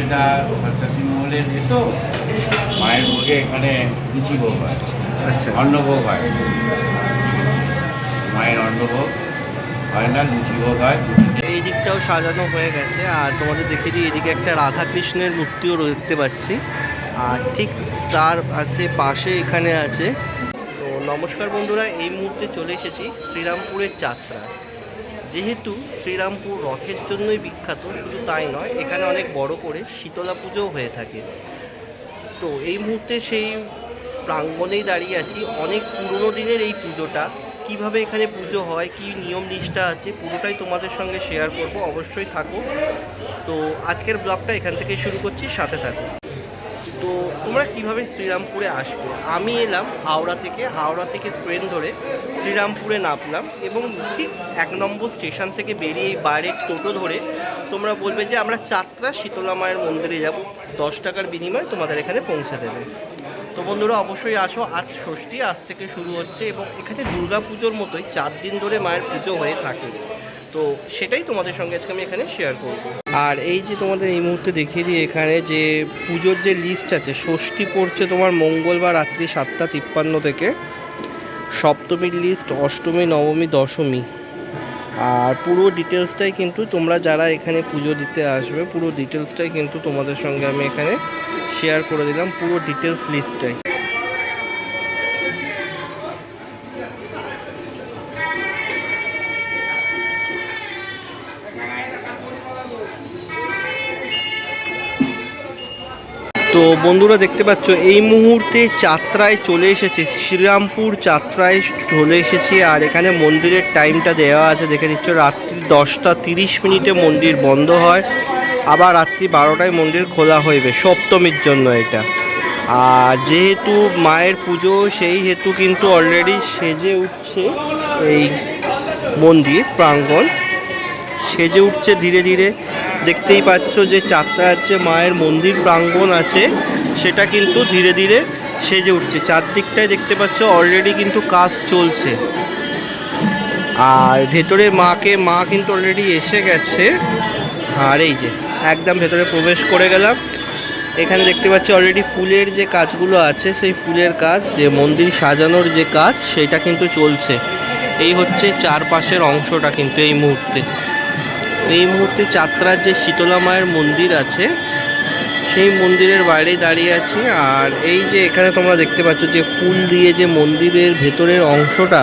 এটা সরস্বতী মহলের তো মায়ের ভোগে এখানে লুচি ভোগ হয়, আচ্ছা, অন্নভোগ হয়। মায়ের অন্নভোগ হয় না, লুচি ভোগ হয়। এই দিকটাও সাজানো হয়ে গেছে। আর তোমাদের দেখে দিই, এদিকে একটা রাধা কৃষ্ণের মূর্তিও দেখতে পাচ্ছি। আর ঠিক তার আছে পাশে এখানে আছে। তো নমস্কার বন্ধুরা, এই মুহূর্তে চলে এসেছি শ্রীরামপুরের যাত্রা। যেহেতু শ্রীরামপুর রথের জন্যই বিখ্যাত, শুধু তাই নয়, এখানে অনেক বড় করে শীতলা পুজোও হয়ে থাকে। তো এই মুহূর্তে সেই প্রাঙ্গণেই দাঁড়িয়ে আছি। অনেক পুরনো দিনের এই পুজোটা, কিভাবে এখানে পুজো হয়, কি নিয়ম নিষ্ঠা আছে, পুরোটাই তোমাদের সঙ্গে শেয়ার করব। অবশ্যই থাকো। তো আজকের ব্লগটা এখান থেকে শুরু করছি, সাথে থাকো। তো তোমরা কিভাবে শ্রীরামপুরে আসবে? আমি এলাম হাওড়া থেকে ট্রেন ধরে শ্রীরামপুরে নামলাম এবং ঠিক 1 নম্বর স্টেশন থেকে বেরিয়ে এই বাইরের টোটো ধরে তোমরা বলবে যে আমরা চাত্রা শীতলা মায়ের মন্দিরে যাব, 10 টাকার বিনিময়ে তোমাদের এখানে পৌঁছে দেবে। তো বন্ধুরা অবশ্যই আসো। আজ ষষ্ঠী, আজ থেকে শুরু হচ্ছে এবং এখানে দুর্গা পুজোর মতোই 4 দিন ধরে মায়ের পুজো হয়ে থাকে। তো সেটাই তোমাদের সঙ্গে আজকে আমি এখানে শেয়ার করব। আর এই যে তোমাদের এই মুহূর্তে দেখিয়ে দিই, এখানে যে পুজোর যে লিস্ট আছে, ষষ্ঠী পড়ছে তোমার মঙ্গলবার রাত্রি 7:53 থেকে, সপ্তমীর লিস্ট অষ্টমী, নবমী, দশমী। আর পুরো ডিটেলসটাই কিন্তু তোমরা যারা এখানে পুজো দিতে আসবে, পুরো ডিটেলসটাই কিন্তু তোমাদের সঙ্গে আমি এখানে শেয়ার করে দিলাম, পুরো ডিটেলস লিস্টটাই। তো বন্ধুরা দেখতে পাচ্ছ এই মুহূর্তে যাত্রায় চলে এসেছে, শ্রীরামপুর যাত্রায় চলে এসেছি। আর এখানে মন্দিরের টাইমটা দেওয়া আছে, দেখে নিচ্ছ, রাত্রি 10:30 মন্দির বন্ধ হয়, আবার রাত্রি 12টায় মন্দির খোলা হইবে সপ্তমীর জন্য এটা। আর যেহেতু মায়ের পুজো, সেই হেতু কিন্তু অলরেডি সেজে উঠছে এই মন্দির প্রাঙ্গণ, সেজে উঠছে ধীরে ধীরে। দেখতেই পাচ্ছ যে যাত্রার যে মায়ের মন্দির প্রাঙ্গণ আছে, সেটা কিন্তু ধীরে ধীরে সেজে উঠছে। চারদিকটায় দেখতে পাচ্ছ অলরেডি কিন্তু কাজ চলছে। আর ভেতরে মা কিন্তু অলরেডি এসে গেছে। আর এই যে একদম ভেতরে প্রবেশ করে গেলাম। এখানে দেখতে পাচ্ছি অলরেডি ফুলের যে কাজগুলো আছে, সেই ফুলের কাজ, যে মন্দির সাজানোর যে কাজ, সেটা কিন্তু চলছে। এই হচ্ছে চারপাশের অংশটা কিন্তু এই মুহূর্তে যাত্রার যে শীতলা মায়ের মন্দির আছে, সেই মন্দিরের বাইরেই দাঁড়িয়ে আছি। আর এই যে এখানে তোমরা দেখতে পাচ্ছ যে ফুল দিয়ে যে মন্দিরের ভেতরের অংশটা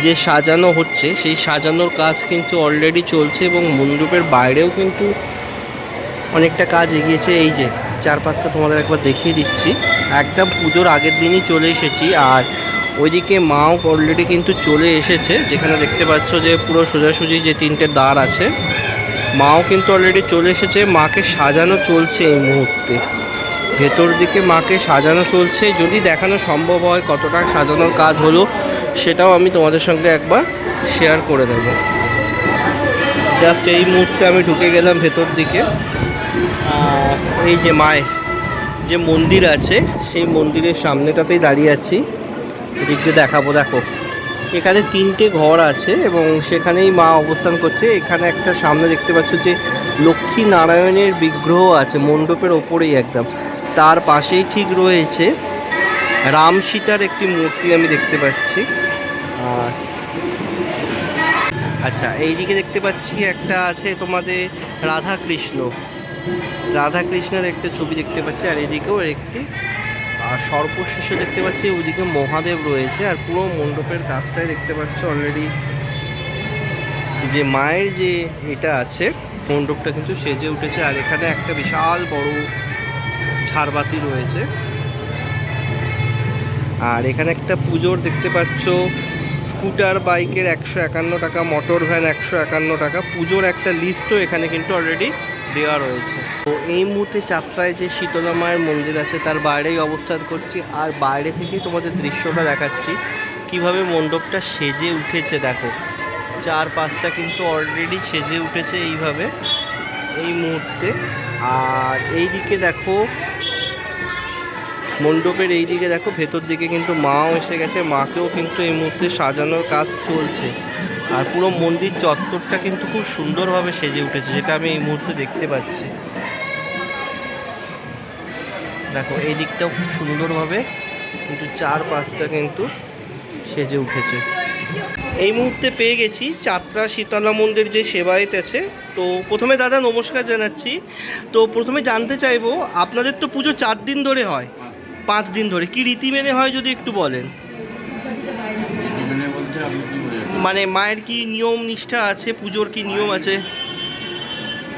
যে সাজানো হচ্ছে, সেই সাজানোর কাজ কিন্তু অলরেডি চলছে এবং মণ্ডপের বাইরেও কিন্তু অনেকটা কাজ এগিয়েছে। এই যে চারপাশটা তোমাদের একবার দেখিয়ে দিচ্ছি। একদম পুজোর আগের দিনই চলে এসেছি। আর ওইদিকে মাও অলরেডি কিন্তু চলে এসেছে, যেখানে দেখতে পাচ্ছ যে পুরো সোজাসুজি যে 3টে দ্বার আছে, মাও কিন্তু অলরেডি চলে এসেছে। মাকে সাজানো চলছে এই মুহূর্তে, ভেতর দিকে মাকে সাজানো চলছে। যদি দেখানো সম্ভব হয় কতটা সাজানোর কাজ হলো, সেটাও আমি তোমাদের সঙ্গে একবার শেয়ার করে দেব। জাস্ট এই মুহূর্তে আমি ঢুকে গেলাম ভেতর দিকে। এই যে মায়ের যে মন্দির আছে, সেই মন্দিরের সামনেটাতেই দাঁড়িয়ে আছি। এদিক দিয়ে দেখাবো, দেখো এখানে 3টে ঘর আছে এবং সেখানেই মা অবস্থান করছে। এখানে একটা সামনে দেখতে পাচ্ছ যে লক্ষ্মী নারায়ণের বিগ্রহ আছে মণ্ডপের ওপরেই একদম, তার পাশেই ঠিক রয়েছে রাম সীতার একটি মূর্তি আমি দেখতে পাচ্ছি। আর আচ্ছা, এইদিকে দেখতে পাচ্ছি একটা আছে তোমাদের রাধাকৃষ্ণের একটা ছবি দেখতে পাচ্ছি। আর এদিকেও একটি, আর সর্বশেষে দেখতে পাচ্ছি ওইদিকে মহাদেব রয়েছে। আর পুরো মণ্ডপের কাজটাই দেখতে পাচ্ছ অলরেডি, যে মায়ের যে এটা আছে, মণ্ডপটা কিন্তু সেজে উঠেছে। আর এখানে একটা বিশাল বড় ঝাড়বাতি রয়েছে। আর এখানে একটা পুজোর দেখতে পাচ্ছ, স্কুটার বাইকের 151 টাকা, মোটর ভ্যান 151 টাকা, পুজোর একটা লিস্টও এখানে কিন্তু অলরেডি দেওয়া রয়েছে। তো এই মুহূর্তে যাত্রায় যে শীতলা মায়ের মন্দির আছে, তার বাইরেই অবস্থান করছি। আর বাইরে থেকেই তোমাদের দৃশ্যটা দেখাচ্ছি, কিভাবে মণ্ডপটা সেজে উঠেছে। দেখো চারপাশটা কিন্তু অলরেডি সেজে উঠেছে এইভাবে এই মুহূর্তে। আর এই দিকে দেখো, মণ্ডপের এই দিকে দেখো, ভেতর দিকে কিন্তু মাও এসে গেছে, মাকেও কিন্তু এই মুহূর্তে সাজানোর কাজ চলছে। আর পুরো মন্দির চত্বরটা কিন্তু খুব সুন্দরভাবে সেজে উঠেছে, যেটা আমি এই মুহূর্তে দেখতে পাচ্ছি। দেখো এই দিকটাও খুব সুন্দরভাবে কিন্তু চারপাশটা কিন্তু সেজে উঠেছে। এই মুহূর্তে পেয়ে গেছি চাত্রা শীতলা মন্দির যে সেবায়েত আছে। তো প্রথমে দাদা নমস্কার জানাচ্ছি। তো প্রথমে জানতে চাইবো, আপনাদের তো পুজো 4 দিন ধরে হয়, 5 দিন ধরে কি রীতি মেনে হয় যদি একটু বলেন? মানে বলতে আপনি কি বোঝাচ্ছেন? মানে মায়ের কি নিয়ম নিষ্ঠা আছে, পুজোর কি নিয়ম আছে?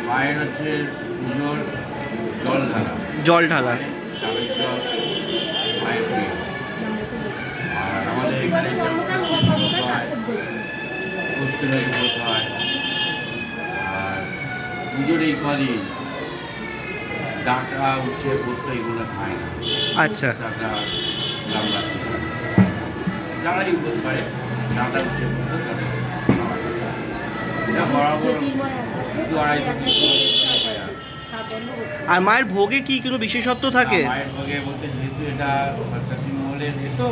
মায়ের হচ্ছে পুজোর জল ঢালা, জল ঢালা। চালের জল মায়ের প্রিয়। আর আমাদের এখানে অষ্টমী দিবস হয়। আর পুজোর এই কদিন ডাঁটা উচ্ছে পোস্ত এগুলো খায় না। আচ্ছা ডাঁটা গামলা যারাই উপোস করে ডাঁটা উচ্ছে পোস্ত তারা খাওয়া যায়। এটা বরাবর 250-300 টাকা। আর মায়ের ভোগে কি কোনো বিশেষত্ব থাকে? মায়ের ভোগে বলতে যেহেতু এটা সন্ন্যাসী মহলের তো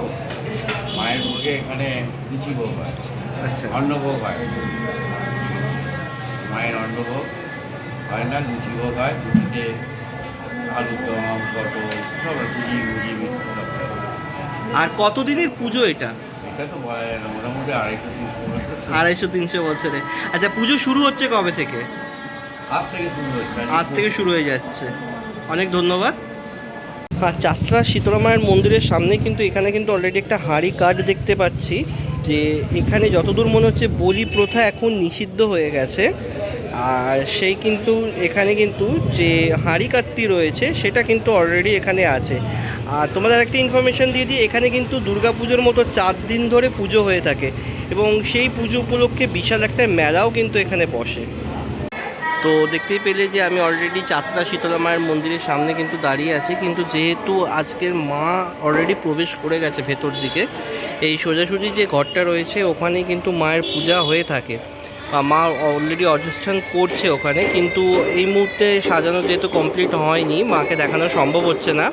মায়ের ভোগে এখানে লুচি ভোগ হয়, আচ্ছা অন্নভোগ হয়। মায়ের অন্নভোগ হয় না, লুচি ভোগ হয়। লুচিতে আলু দম, পটল সব সুজি মুজি মিষ্টি সব হয়। আর কতদিনের পুজো এটা? এটা তো বলা যায় না, মোটামুটি 250-300 বছরে। আচ্ছা পুজো শুরু হচ্ছে কবে থেকে? আজ থেকে শুরু হচ্ছে। আজ থেকে শুরু হয়ে যাচ্ছে। অনেক ধন্যবাদ। আর চাত্রা শীতলা মায়ের মন্দিরের সামনে কিন্তু এখানে কিন্তু অলরেডি একটা হাঁড়ি কাঠ দেখতে পাচ্ছি, যে এখানে যতদূর মনে হচ্ছে বলি প্রথা এখন নিষিদ্ধ হয়ে গেছে। আর সেই কিন্তু এখানে কিন্তু যে হাঁড়ি কাঠটি রয়েছে সেটা কিন্তু অলরেডি এখানে আছে। আর তোমাদের একটা ইনফরমেশন দিয়ে দিই, এখানে কিন্তু দুর্গাপুজোর মতো 4 দিন ধরে পুজো হয়ে থাকে এবং সেই পুজো উপলক্ষে বিশাল একটা মেলাও কিন্তু এখানে বসে। তো দেখতেই পেলে যে আমি অলরেডি চাত্রা শীতলা মায়ের মন্দিরের সামনে কিন্তু দাঁড়িয়ে আছি, কিন্তু যেহেতু আজকের মা অলরেডি প্রবেশ করে গেছে ভেতর দিকে, এই সোজাসুজি যে ঘরটা রয়েছে ওখানেই কিন্তু মায়ের পূজা হয়ে থাকে। মা অলরেডি অনুষ্ঠান করছে ওখানে, কিন্তু এই মুহূর্তে সাজানো যেহেতু কমপ্লিট হয়নি, মাকে দেখানো সম্ভব হচ্ছে না।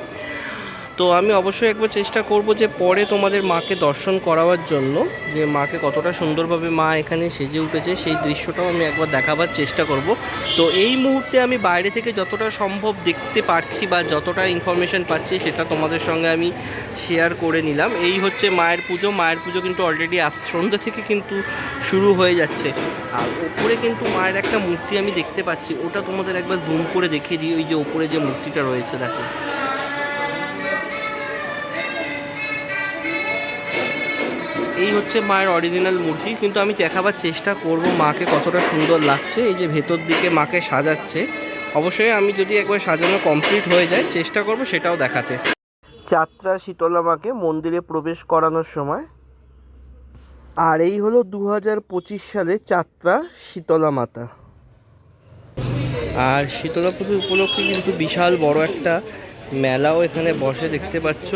তো আমি অবশ্যই একবার চেষ্টা করব যে পরে তোমাদের মাকে দর্শন করাবার জন্য, যে মাকে কতটা সুন্দরভাবে মা এখানে সেজে উঠেছে সেই দৃশ্যটাও আমি একবার দেখাবার চেষ্টা করব। তো এই মুহূর্তে আমি বাইরে থেকে যতটা সম্ভব দেখতে পারছি বা যতটা ইনফরমেশন পাচ্ছি সেটা তোমাদের সঙ্গে আমি শেয়ার করে নিলাম। এই হচ্ছে মায়ের পুজো। মায়ের পুজো কিন্তু অলরেডি আজ সন্ধ্যে থেকে কিন্তু শুরু হয়ে যাচ্ছে। আর ওপরে কিন্তু মায়ের একটা মূর্তি আমি দেখতে পাচ্ছি, ওটা তোমাদের একবার জুম করে দেখিয়ে দিই। ওই যে ওপরে যে মূর্তিটা রয়েছে দেখো, এই হচ্ছে মায়ের অরিজিনাল মূর্তি। কিন্তু আমি দেখাবার চেষ্টা করব মাকে কতটা সুন্দর লাগছে। এই যে ভেতর দিকে মাকে সাজাচ্ছে, অবশ্যই আমি যদি একবার সাজানো কমপ্লিট হয়ে যায় চেষ্টা করব সেটাও দেখাতে। চাত্রা শীতলা মাকে মন্দিরে প্রবেশ করানোর সময়। আর এই হলো 2025 সালে চাত্রা শীতলা মাতা। আর শীতলা পুজো উপলক্ষে কিন্তু বিশাল বড় একটা মেলাও এখানে বসে দেখতে পাচ্ছ।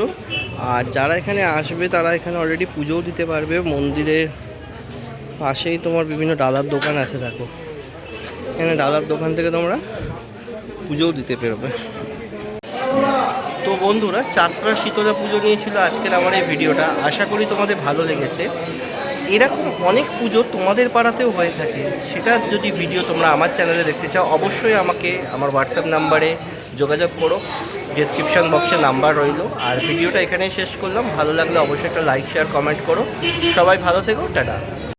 আর যারা এখানে আসবে তারা এখানে অলরেডি পুজোও দিতে পারবে। মন্দিরের পাশেই তোমার বিভিন্ন ডালার দোকান আছে, দেখো এখানে ডালার দোকান থেকে তোমরা পুজোও দিতে পারবে। তো বন্ধুরা, চাত্রা শীতলা পুজো নিয়েছিল আজকের আমার এই ভিডিওটা। আশা করি তোমাদের ভালো লেগেছে। এরকম অনেক পুজো তোমাদের পাড়াতেও হয়ে থাকে, সেটা যদি ভিডিও তোমরা আমার চ্যানেলে দেখতে চাও অবশ্যই আমাকে আমার হোয়াটসঅ্যাপ নাম্বারে যোগাযোগ করো, ডেসক্রিপশন বক্সে নাম্বার রইল। আর ভিডিওটা এখানেই শেষ করলাম। ভালো লাগলে অবশ্যই একটা লাইক শেয়ার কমেন্ট করো। সবাই ভালো থেকো, টাটা।